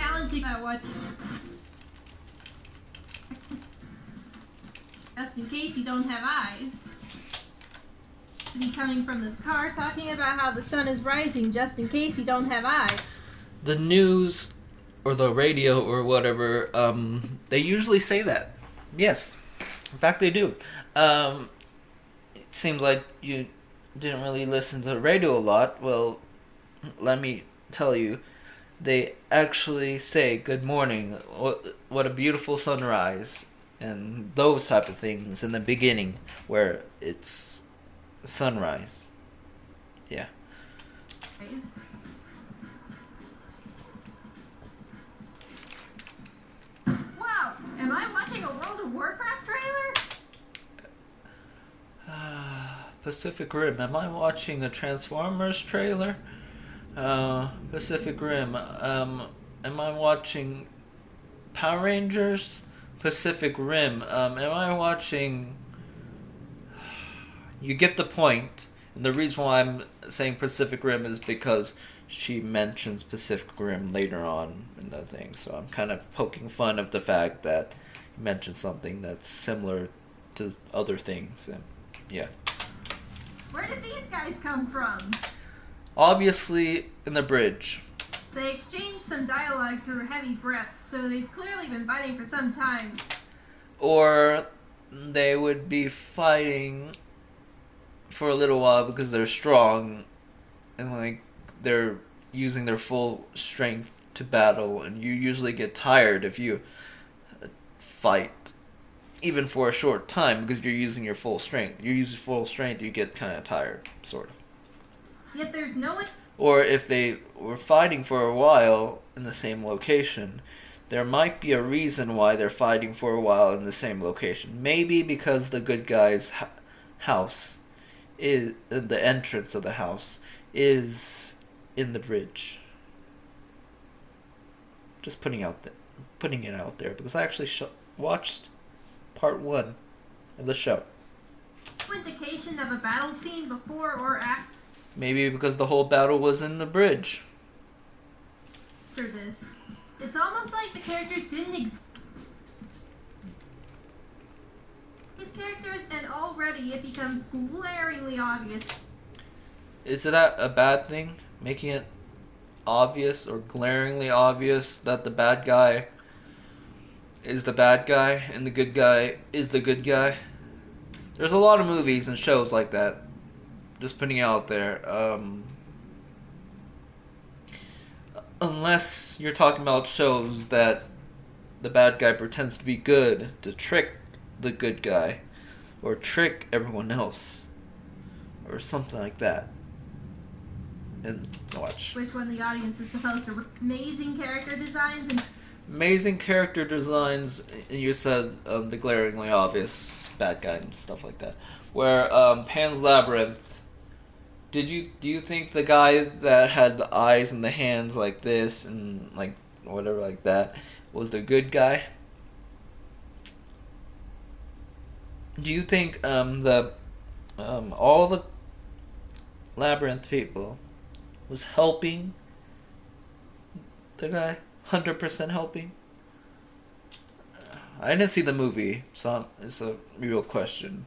challenging that one. Just in case you don't have eyes. Be coming from this car talking about how the sun is rising just in case you don't have eyes. The news or the radio or whatever, they usually say that. Yes. In fact, they do. It seems like you didn't really listen to the radio a lot. Well, let me tell you, they actually say good morning, what a beautiful sunrise, and those type of things in the beginning where it's sunrise. Yeah. Wow, am I watching a World of Warcraft trailer? Pacific Rim, am I watching a Transformers trailer? Pacific Rim, am I watching Power Rangers? Pacific Rim, am I watching... You get the point. And the reason why I'm saying Pacific Rim is because she mentions Pacific Rim later on in the thing. So I'm kind of poking fun of the fact that you mentioned something that's similar to other things. And yeah. Where did these guys come from? Obviously in the bridge. They exchanged some dialogue through heavy breaths, so they've clearly been fighting for some time. Or they would be fighting for a little while because they're strong and like they're using their full strength to battle, and you usually get tired if you fight even for a short time because you're using your full strength. You use full strength, you get kind of tired, sort of. Yet there's no one... Or if they were fighting for a while in the same location, there might be a reason why they're fighting for a while in the same location. Maybe because the good guy's house is the entrance of the house is in the bridge. Just putting it out there because I actually watched part 1 of the show. Indication of a battle scene before or after Maybe because the whole battle was in the bridge. this. It's almost like the characters didn't exist. These characters, and already it becomes glaringly obvious. Is that a bad thing? Making it obvious or glaringly obvious that the bad guy is the bad guy and the good guy is the good guy? There's a lot of movies and shows like that. Just putting it out there. Unless you're talking about shows that the bad guy pretends to be good to trick the good guy or trick everyone else or something like that. And watch. Which one the audience is supposed to... Amazing character designs and... Amazing character designs, you said the glaringly obvious bad guy and stuff like that. Where Pan's Labyrinth, do you think the guy that had the eyes and the hands like this and like whatever like that was the good guy? Do you think all the Labyrinth people was helping the guy? 100% helping? I didn't see the movie, so it's a real question.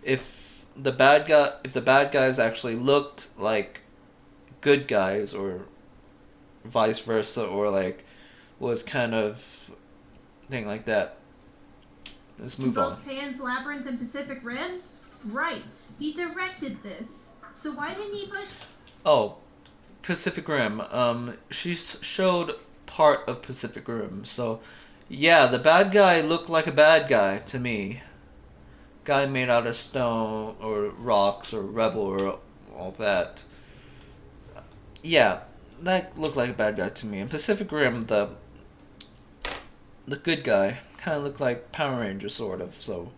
If the bad guys actually looked like good guys, or vice versa, or like was kind of thing like that. Let's move on. Both Pan's Labyrinth and Pacific Rim? Right. He directed this. So why didn't he push... Oh, Pacific Rim. She showed part of Pacific Rim, so yeah, the bad guy looked like a bad guy to me. Guy made out of stone or rocks or rebel or all that. Yeah, that looked like a bad guy to me. In Pacific Rim, the good guy kind of looked like Power Rangers, sort of. So,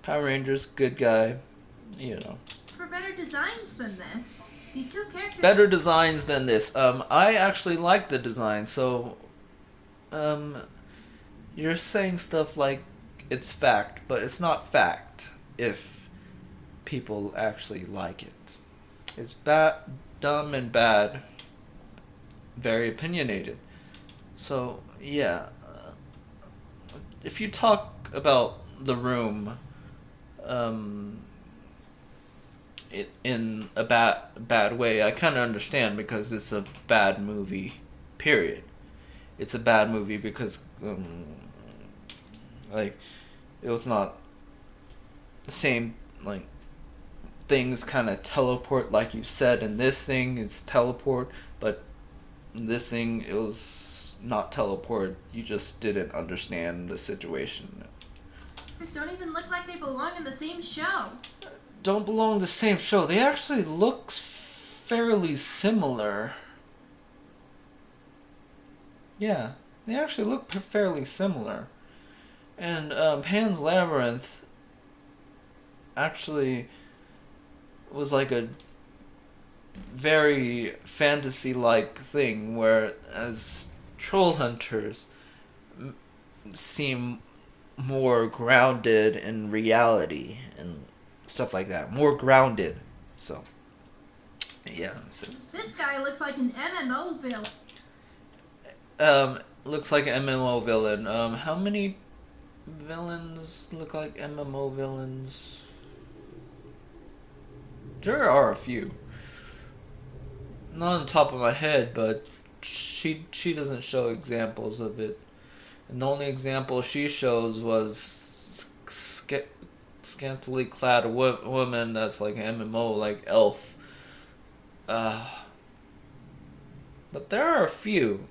Power Rangers, good guy, you know. For better designs than this. These two characters... Better designs than this. I actually like the design, so... You're saying stuff like it's fact, but it's not fact if people actually like it. It's bad, dumb, and bad. Very opinionated. So yeah, if you talk about The Room, um, in a bad way, I kind of understand because it's a bad movie. Period. It's a bad movie because like it was not the same like things kind of teleport like you said, and this thing is teleport, but this thing it was not teleport. You just didn't understand the situation. Don't even look like they belong in the same show. Don't belong in the same show. They actually look fairly similar. Yeah, they actually look fairly similar. And Pan's Labyrinth actually was like a very fantasy-like thing, whereas Trollhunters seem more grounded in reality and stuff like that. More grounded. So, yeah. So, This guy looks like an MMO villain. looks like an MMO villain. How many villains look like MMO villains? There are a few. Not on the top of my head, but she doesn't show examples of it. And the only example she shows was scantily clad woman that's like an MMO, like elf. But there are a few.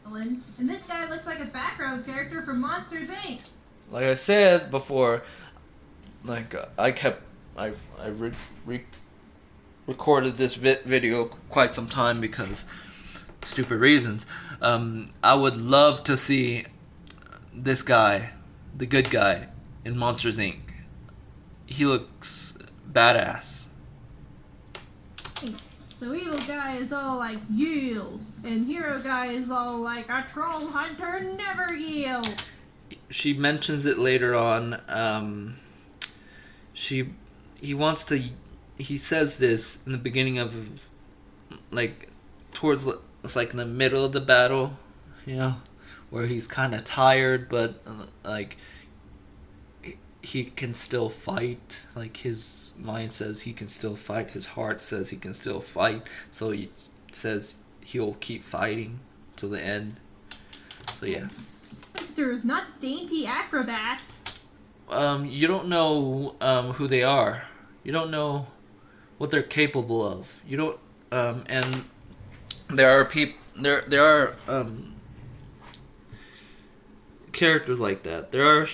And this guy looks like a background character from Monsters Inc. Like I said before, like I recorded this video quite some time because stupid reasons. I would love to see this guy, the good guy, in Monsters Inc. He looks badass. So evil guy is all like yield, and hero guy is all like a troll hunter never yield. She mentions it later on. He says this in the beginning of, like, towards, it's like in the middle of the battle, you know, where he's kind of tired, but like he can still fight. Like his mind says he can still fight. His heart says he can still fight. So he says he'll keep fighting till the end. So yeah. Monsters, not dainty acrobats. You don't know who they are. You don't know what they're capable of. You don't and there are characters like that. There are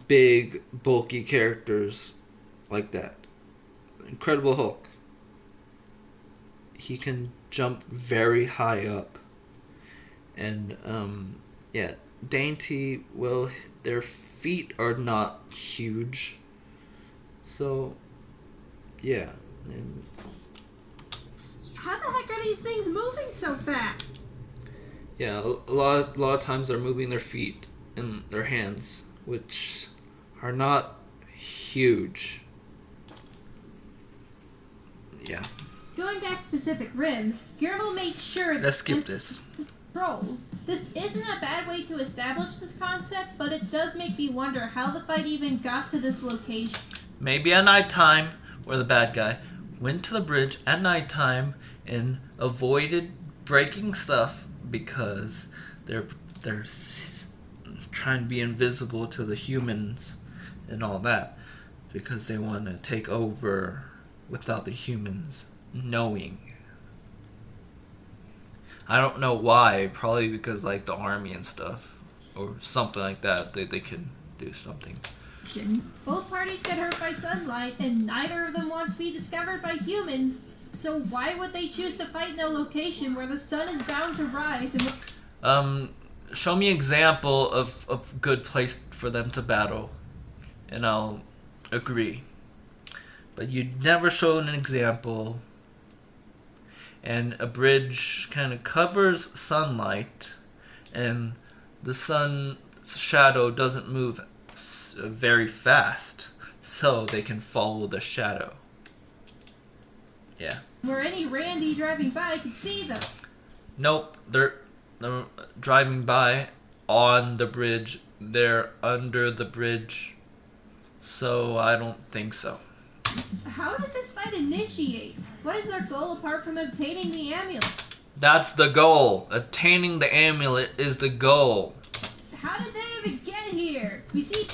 big, bulky characters like that. Incredible Hulk. He can jump very high up. And yeah, dainty, well, their feet are not huge. So yeah. And how the heck are these things moving so fast? yeah, a lot of times they're moving their feet and their hands, which are not huge. Yeah. Going back to Pacific Rim, Guillermo made sure Let's skip this. Trolls. This isn't a bad way to establish this concept, but it does make me wonder how the fight even got to this location. Maybe at nighttime, where the bad guy went to the bridge at nighttime and avoided breaking stuff because they're trying to be invisible to the humans and all that, because they want to take over without the humans knowing. I don't know why. Probably because like the army and stuff, or something like that. They can do something. Both parties get hurt by sunlight, and neither of them want to be discovered by humans. So why would they choose to fight in a location where the sun is bound to rise? And show me an example of a good place for them to battle, and I'll agree. But you never show an example. And a bridge kind of covers sunlight, and the sun's shadow doesn't move very fast, so they can follow the shadow. Yeah. Where any Randy driving by could see them. Nope, they're driving by on the bridge. They're under the bridge, so I don't think so. How did this fight initiate? What is their goal apart from obtaining the amulet? That's the goal. Obtaining the amulet is the goal. How did they even get here? You see,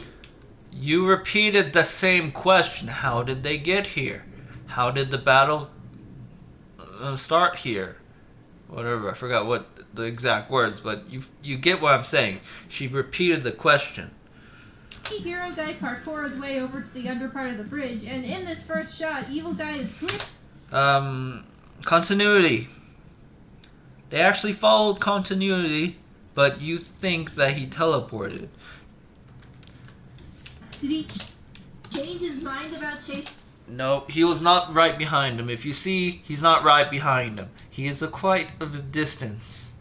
You repeated the same question. How did they get here? How did the battle start here? Whatever, I forgot what the exact words, but you get what I'm saying. She repeated the question. Hero Guy parkour his way over to the under part of the bridge, and in this first shot, Evil Guy is clear. Continuity. They actually followed continuity, but you think that he teleported. Did he change his mind about Chase? No, he was not right behind him. If you see, he's not right behind him. He is quite of a distance.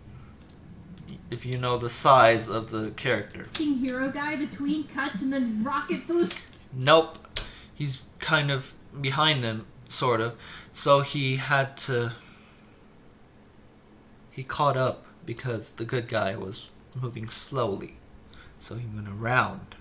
If you know the size of the character. Hero Guy between cuts and then rocket boost. Nope. He's kind of behind them, sort of. So he had to... He caught up because the good guy was moving slowly. So he went around.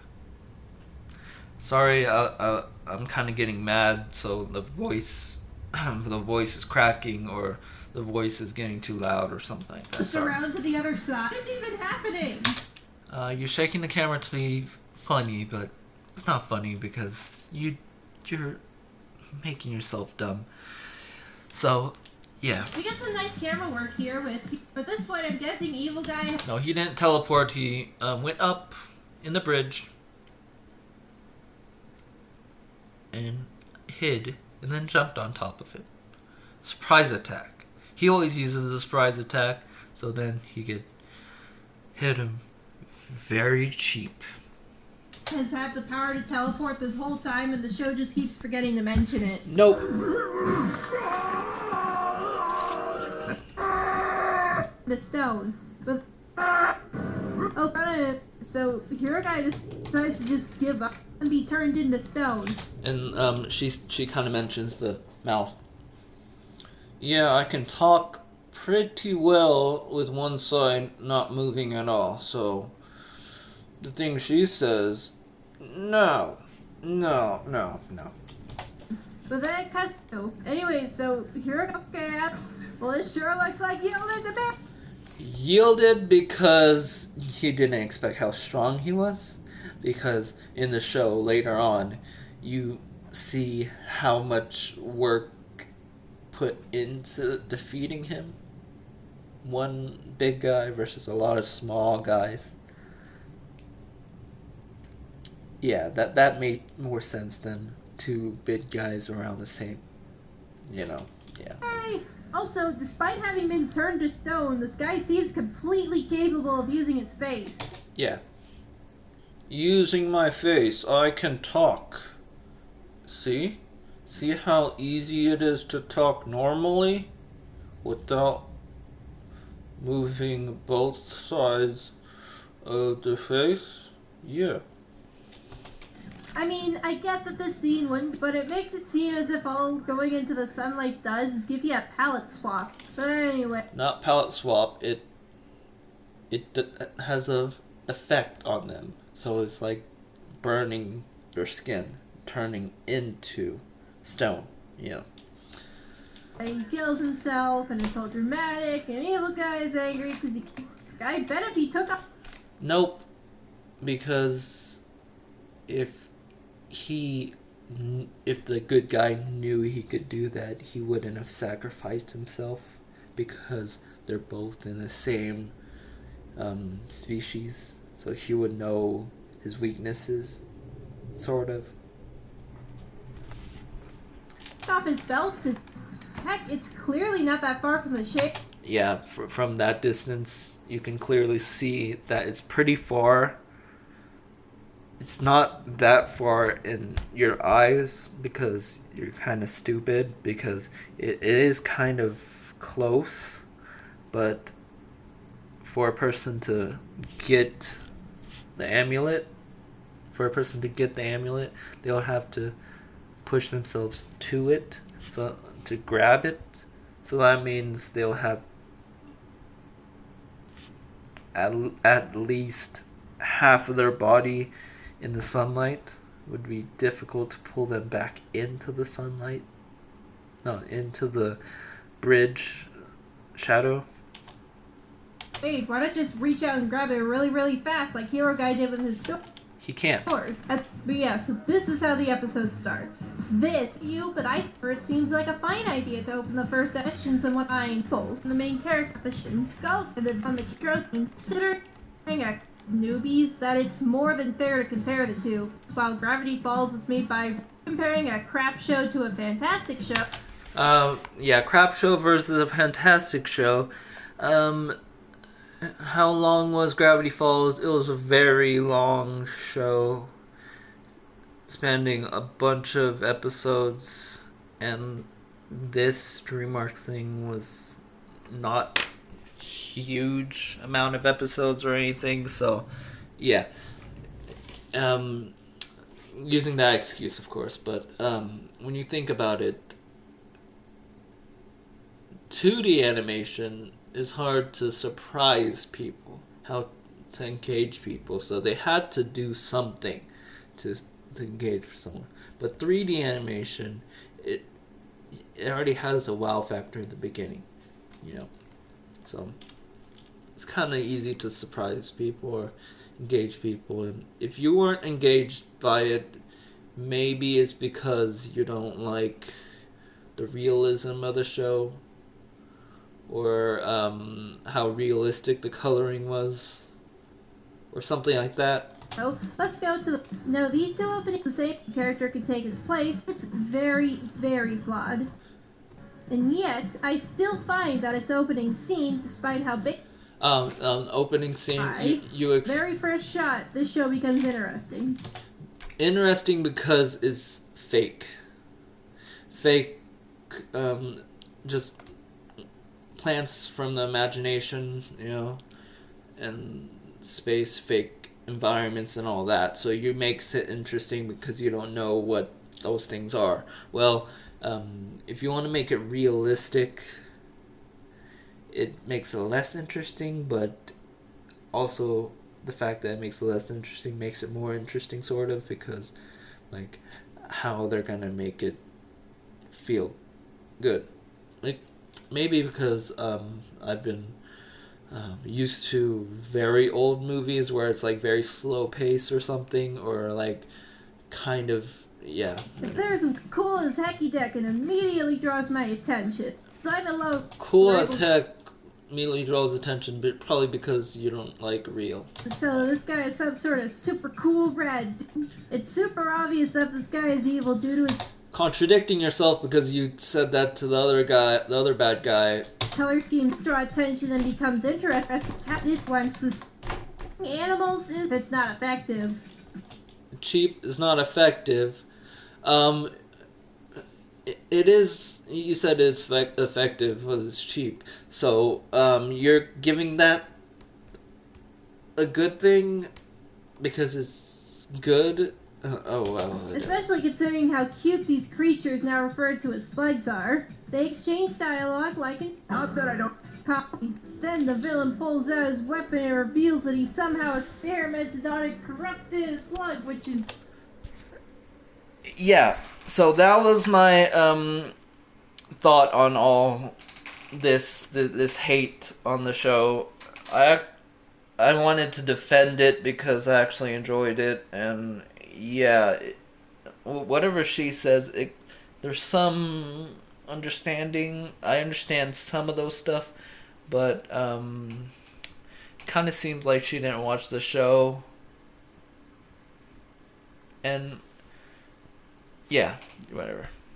Sorry, I'm kind of getting mad, so the voice is cracking, or the voice is getting too loud, or something like that. Just around to the other side. What is even happening? You're shaking the camera to be funny, but it's not funny because you're making yourself dumb. So, yeah. We got some nice camera work here with. At this point, I'm guessing Evil Guy. No, he didn't teleport. He went up in the bridge and hid, and then jumped on top of it. Surprise attack. He always uses a surprise attack, so then he could hit him very cheap. Has had the power to teleport this whole time, and the show just keeps forgetting to mention it. Nope. The stone. But so Hero Guy decides to just give up and be turned into stone. And she kind of mentions the mouth. Yeah, I can talk pretty well with one side not moving at all. So the thing she says, no. But then it cuts to. Anyway, so Hero Guy asks, well, it sure looks like yielded to me. Yielded because he didn't expect how strong he was. Because in the show later on, you see how much work put into defeating him. One big guy versus a lot of small guys. Yeah, that made more sense than two big guys around the same, yeah. Hey! Also, despite having been turned to stone, this guy seems completely capable of using its face. Yeah. Using my face, I can talk. See? See how easy it is to talk normally? Without moving both sides of the face? Yeah. I mean, I get that this scene wouldn't, but it makes it seem as if all going into the sunlight does is give you a palette swap. But anyway. Not palette swap, it has a effect on them. So it's like burning their skin, turning into stone, yeah. He kills himself, and it's all dramatic, and Evil Guy is angry because I bet if he took off. Nope, because if the good guy knew he could do that, he wouldn't have sacrificed himself, because they're both in the same species, so he would know his weaknesses, sort of. Off his belt, and heck, it's clearly not that far from the shape. Yeah, from that distance, you can clearly see that it's pretty far. It's not that far in your eyes because you're kind of stupid, because it is kind of close, but for a person to get the amulet, they'll have to push themselves to it, so to grab it. So that means they'll have at least half of their body in the sunlight, would be difficult to pull them back into the sunlight. No, into the bridge shadow. Wait, why not just reach out and grab it really, really fast like Hero Guy did with his sword? He can't. But yeah, so this is how the episode starts. It seems like a fine idea to open the first session somewhat goals. And the main character position, golf, and then on the heroes, considering a newbies that it's more than fair to compare the two. While Gravity Falls was made by comparing a crap show to a fantastic show. Yeah, crap show versus a fantastic show. How long was Gravity Falls? It was a very long show, spanning a bunch of episodes, and this DreamWorks thing was not huge amount of episodes or anything, so yeah. Using that excuse, of course, but when you think about it, 2D animation is hard to surprise people, how to engage people, so they had to do something to engage someone. But 3D animation, it already has a wow factor in the beginning, so it's kind of easy to surprise people or engage people. And if you weren't engaged by it, maybe it's because you don't like the realism of the show, or how realistic the coloring was, or something like that. So, let's go to these two openings, the same character could take his place. It's very, very flawed. And yet, I still find that its opening scene, despite how big... Opening scene, very first shot, this show becomes interesting. Interesting because it's fake. Fake, just plants from the imagination, and space, fake environments and all that. So you makes it interesting because you don't know what those things are. Well, if you want to make it realistic, it makes it less interesting, but also the fact that it makes it less interesting makes it more interesting, sort of, because like how they're gonna make it feel good. Maybe because I've been used to very old movies where it's like very slow pace or something, or like kind of, yeah. If there's some cool as hecky deck, and immediately draws my attention. So I'm alone. Cool as heck immediately draws attention, but probably because you don't like real. So this guy is some sort of super cool red. It's super obvious that this guy is evil due to his... Contradicting yourself, because you said that to the other bad guy. Color schemes draw attention and becomes interesting. It's why animals if it's not effective. Cheap is not effective. It is. You said it's effective, but it's cheap. So you're giving that a good thing because it's good. Oh well. Especially considering how cute these creatures, now referred to as slugs, are. They exchange dialogue like an... Not that I don't... Copy. Then the villain pulls out his weapon and reveals that he somehow experimented on a corrupted slug, which is... Yeah, so that was my thought on all this hate on the show. I wanted to defend it because I actually enjoyed it, and yeah, whatever she says, there's some understanding. I understand some of those stuff, but kind of seems like she didn't watch the show. And yeah, whatever.